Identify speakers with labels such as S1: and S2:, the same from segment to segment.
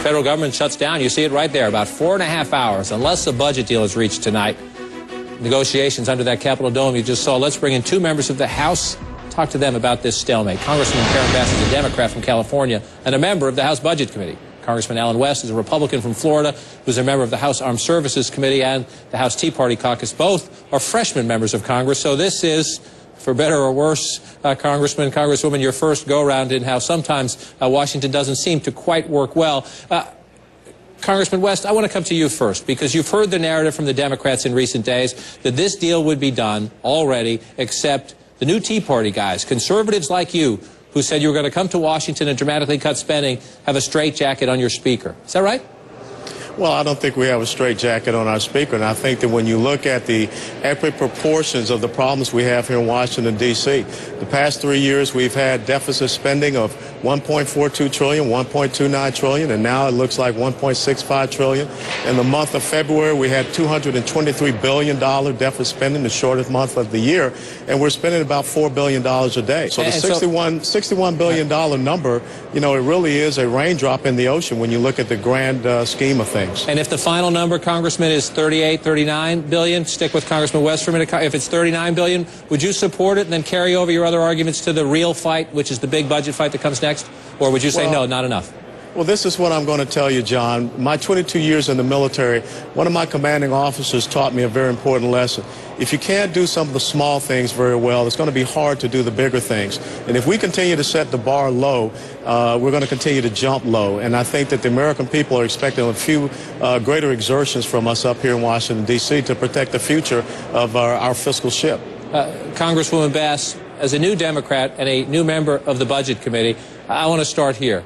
S1: federal government shuts down. You see it right there, about 4.5 hours, unless a budget deal is reached tonight. Negotiations under that Capitol dome you just saw. Let's bring in two members of the House, talk to them about this stalemate. Congressman Karen Bass is a Democrat from California and a member of the House Budget Committee. Congressman Alan West is a Republican from Florida who's a member of the House Armed Services Committee and the House Tea Party Caucus. Both are freshman members of Congress, so this is, for better or worse, Congressman, Congresswoman, your first go-around in House. Sometimes Washington doesn't seem to quite work well. Congressman West, I want to come to you first, because you've heard the narrative from the Democrats in recent days that this deal would be done already, except the new Tea Party guys, conservatives like you, who said you were going to come to Washington and dramatically cut spending, have a straitjacket on your speaker. Is that right?
S2: Well, I don't think we have a straitjacket on our speaker, and I think that when you look at the epic proportions of the problems we have here in Washington, D.C., the past 3 years we've had deficit spending of $1.42 trillion, $1.29 trillion, and now it looks like $1.65 trillion. In the month of February, we had $223 billion deficit spending, the shortest month of the year, and we're spending about $4 billion a day. So the $61 billion number, you know, it really is a raindrop in the ocean when you look at the grand scheme of things. And
S1: if the final number, Congressman, is 39 billion, stick with Congressman West for a minute. If it's 39 billion, would you support it and then carry over your other arguments to the real fight, which is the big budget fight that comes next? Or would you say, no, not enough?
S2: Well, this is what I'm going to tell you, John. My 22 years in the military, one of my commanding officers taught me a very important lesson. If you can't do some of the small things very well, it's going to be hard to do the bigger things. And if we continue to set the bar low, we're going to continue to jump low. And I think that the American people are expecting a few greater exertions from us up here in Washington, D.C. to protect the future of our fiscal ship.
S1: Congresswoman Bass, as a new Democrat and a new member of the Budget Committee, I want to start here.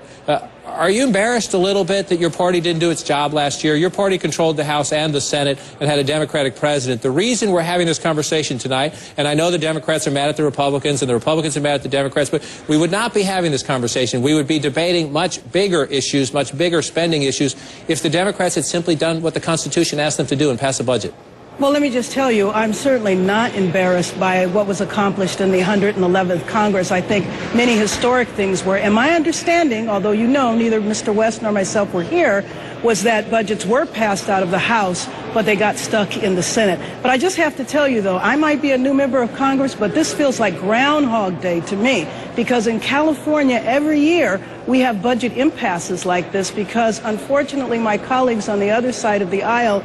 S1: Are you embarrassed a little bit that your party didn't do its job last year? Your party controlled the House and the Senate and had a Democratic president. The reason we're having this conversation tonight, and I know the Democrats are mad at the Republicans and the Republicans are mad at the Democrats, but we would not be having this conversation. We would be debating much bigger issues, much bigger spending issues, if the Democrats had simply done what the Constitution asked them to do and pass a budget.
S3: Well, let me just tell you, I'm certainly not embarrassed by what was accomplished in the 111th Congress. I think many historic things were. And my understanding, although you know neither Mr. West nor myself were here, was that budgets were passed out of the House, but they got stuck in the Senate. But I just have to tell you, though, I might be a new member of Congress, but this feels like Groundhog Day to me, because in California every year we have budget impasses like this because, unfortunately, my colleagues on the other side of the aisle,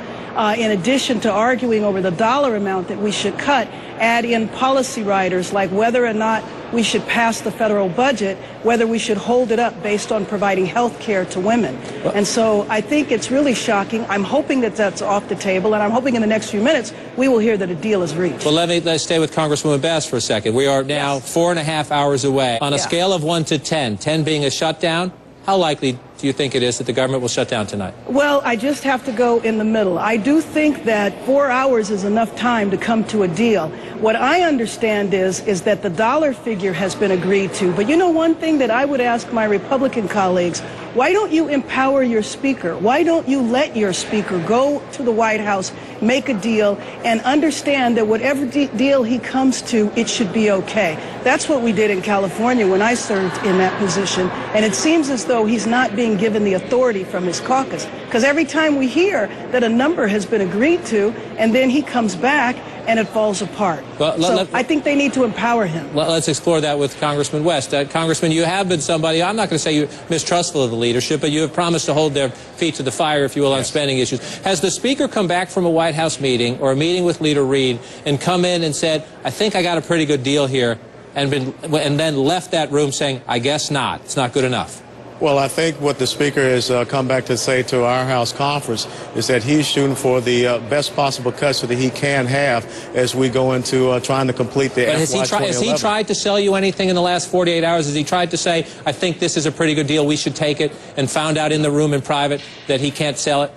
S3: in addition to arguing over the dollar amount that we should cut, add in policy riders like whether or not we should pass the federal budget, whether we should hold it up based on providing health care to women. And so I think it's really shocking. I'm hoping that that's off the table, and I'm hoping in the next few minutes we will hear that a deal is reached.
S1: Well, let's stay with Congresswoman Bass for a second. We are now 4.5 hours away. On a scale of 1 to 10, 10 being a shutdown, how likely do you think it is that the government will shut down tonight?
S3: Well, I just have to go in the middle. I do think that 4 hours is enough time to come to a deal. What I understand is that the dollar figure has been agreed to. But you know, one thing that I would ask my Republican colleagues, why don't you empower your speaker? Why don't you let your speaker go to the White House, make a deal, and understand that whatever deal he comes to, it should be okay? That's what we did in California when I served in that position. And it seems as though he's not being given the authority from his caucus. Because every time we hear that a number has been agreed to, and then he comes back and it falls apart. Well, I think they need to empower him.
S1: Let's explore that with Congressman West. Congressman, you have been somebody, I'm not going to say you're mistrustful of the leadership, but you have promised to hold their feet to the fire, if you will, on spending issues. Has the Speaker come back from a White House meeting or a meeting with Leader Reid and come in and said, I think I got a pretty good deal here, and then left that room saying, I guess not, it's not good enough?
S2: Well, I think what the Speaker has come back to say to our House conference is that he's shooting for the best possible cuts that he can have as we go into trying to complete the FY 2011.
S1: Has he tried to sell you anything in the last 48 hours? Has he tried to say, I think this is a pretty good deal, we should take it, and found out in the room in private that he can't sell it?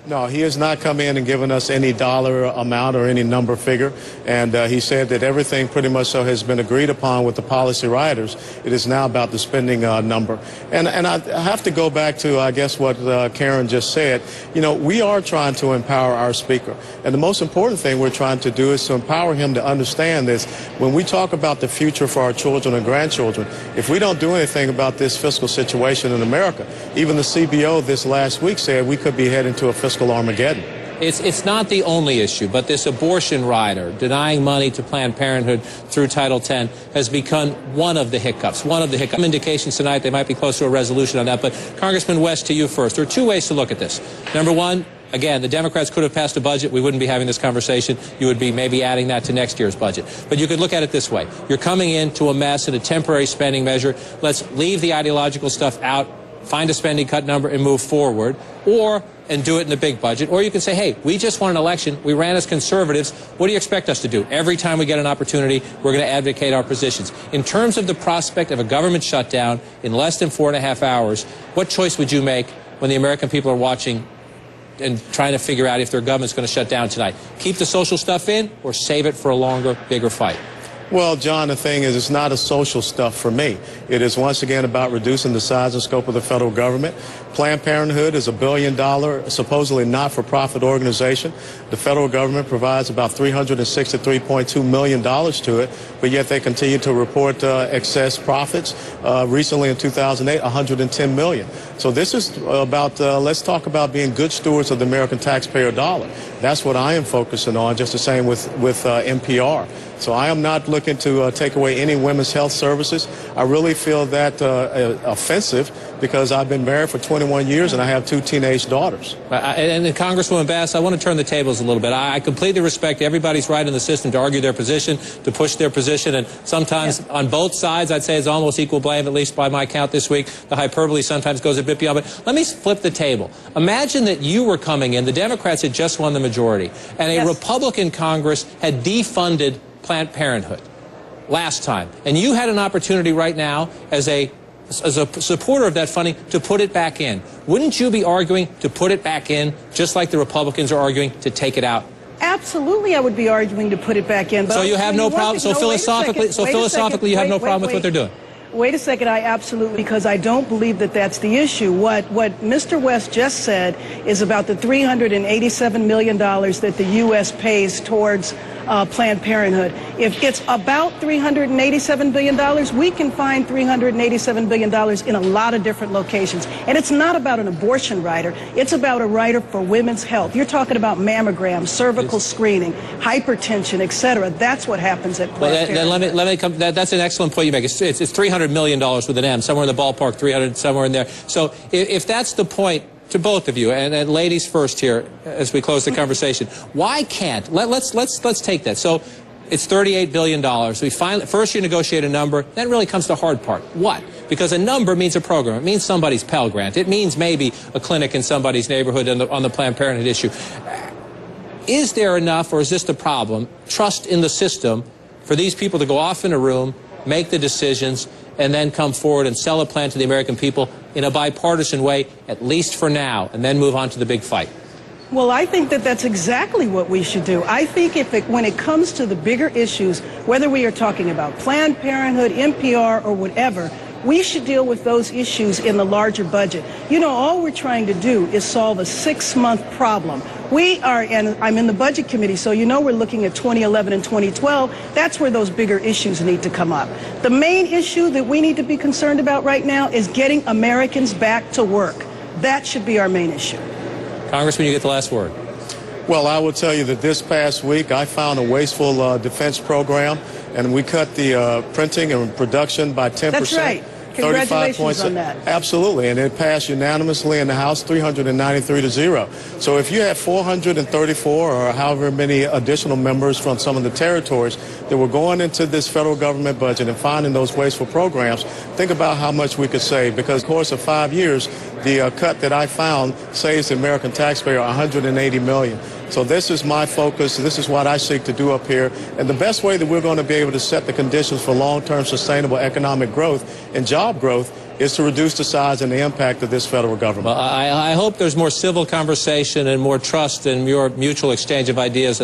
S2: No, he has not come in and given us any dollar amount or any number figure. And he said that everything pretty much so has been agreed upon with the policy writers. It is now about the spending number. And I have to go back to, I guess, what Karen just said. You know, we are trying to empower our speaker. And the most important thing we're trying to do is to empower him to understand this. When we talk about the future for our children and grandchildren, if we don't do anything about this fiscal situation in America, even the CBO this last week said we could be heading to a fiscal Armageddon.
S1: It's not the only issue, but this abortion rider, denying money to Planned Parenthood through Title X, has become one of the hiccups. Some indications tonight they might be close to a resolution on that. But Congressman West, to you first. There are two ways to look at this. Number one, again, the Democrats could have passed a budget. We wouldn't be having this conversation. You would be maybe adding that to next year's budget. But you could look at it this way. You're coming into a mess and a temporary spending measure. Let's leave the ideological stuff out, find a spending cut number, and move forward. And do it in the big budget. Or you can say, hey, we just won an election. We ran as conservatives. What do you expect us to do? Every time we get an opportunity, we're going to advocate our positions. In terms of the prospect of a government shutdown in less than 4.5 hours, what choice would you make when the American people are watching and trying to figure out if their government's going to shut down tonight? Keep the social stuff in or save it for a longer, bigger fight?
S2: Well, John, the thing is, it's not a social stuff for me. It is once again about reducing the size and scope of the federal government. Planned Parenthood is $1 billion, supposedly not-for-profit organization. The federal government provides about $363.2 million to it, but yet they continue to report excess profits. Recently in 2008, $110 million. So this is about, let's talk about being good stewards of the American taxpayer dollar. That's what I am focusing on, just the same with NPR. So I am not looking to take away any women's health services. I really feel that offensive because I've been married for 21 years and I have 2 teenage daughters.
S1: And Congresswoman Bass, I want to turn the tables a little bit. I completely respect everybody's right in the system to argue their position, to push their position, and sometimes on both sides, I'd say it's almost equal blame, at least by my count this week. The hyperbole sometimes goes a bit beyond. But let me flip the table. Imagine that you were coming in, the Democrats had just won the majority, and a Republican Congress had defunded Planned Parenthood last time, and you had an opportunity right now as a supporter of that funding to put it back in. Wouldn't you be arguing to put it back in, just like the Republicans are arguing to take it out?
S3: Absolutely, I would be arguing to put it back in. But
S1: so you have no problem. So philosophically, you have no problem with what they're doing.
S3: Wait a second, I absolutely, because I don't believe that that's the issue. What Mr. West just said is about the $387 million that the U.S. pays towards Planned Parenthood. If it's about $387 billion, we can find $387 billion in a lot of different locations. And it's not about an abortion rider. It's about a rider for women's health. You're talking about mammograms, cervical screening, hypertension, etc. That's what happens at Planned Parenthood.
S1: Then let me come. That's an excellent point you make. It's $300 million with an M, somewhere in the ballpark, 300, somewhere in there. So if that's the point, to both of you, and ladies first here as we close the conversation, why can't, let's take that. So it's $38 billion. We finally, first you negotiate a number, then really comes the hard part. What? Because a number means a program. It means somebody's Pell Grant. It means maybe a clinic in somebody's neighborhood on the Planned Parenthood issue. Is there enough, or is this the problem, trust in the system for these people to go off in a room, make the decisions, and then come forward and sell a plan to the American people in a bipartisan way, at least for now, and then move on to the big fight?
S3: Well, I think that that's exactly what we should do. I think when it comes to the bigger issues, whether we are talking about Planned Parenthood, NPR, or whatever, we should deal with those issues in the larger budget. You know, all we're trying to do is solve a 6-month problem. We are, and I'm in the budget committee, so you know we're looking at 2011 and 2012. That's where those bigger issues need to come up. The main issue that we need to be concerned about right now is getting Americans back to work. That should be our main issue.
S1: Congressman, you get the last word.
S2: Well, I will tell you that this past week I found a wasteful defense program, and we cut the printing and production by 10%.
S3: That's right. Congratulations on that.
S2: Absolutely, and it passed unanimously in the House, 393 to 0. So if you have 434 or however many additional members from some of the territories that were going into this federal government budget and finding those wasteful programs, think about how much we could save. Because in the course of 5 years, the cut that I found saves the American taxpayer $180 million. So this is my focus. This is what I seek to do up here. And the best way that we're going to be able to set the conditions for long-term sustainable economic growth and job growth is to reduce the size and the impact of this federal government.
S1: Well, I hope there's more civil conversation and more trust and more mutual exchange of ideas.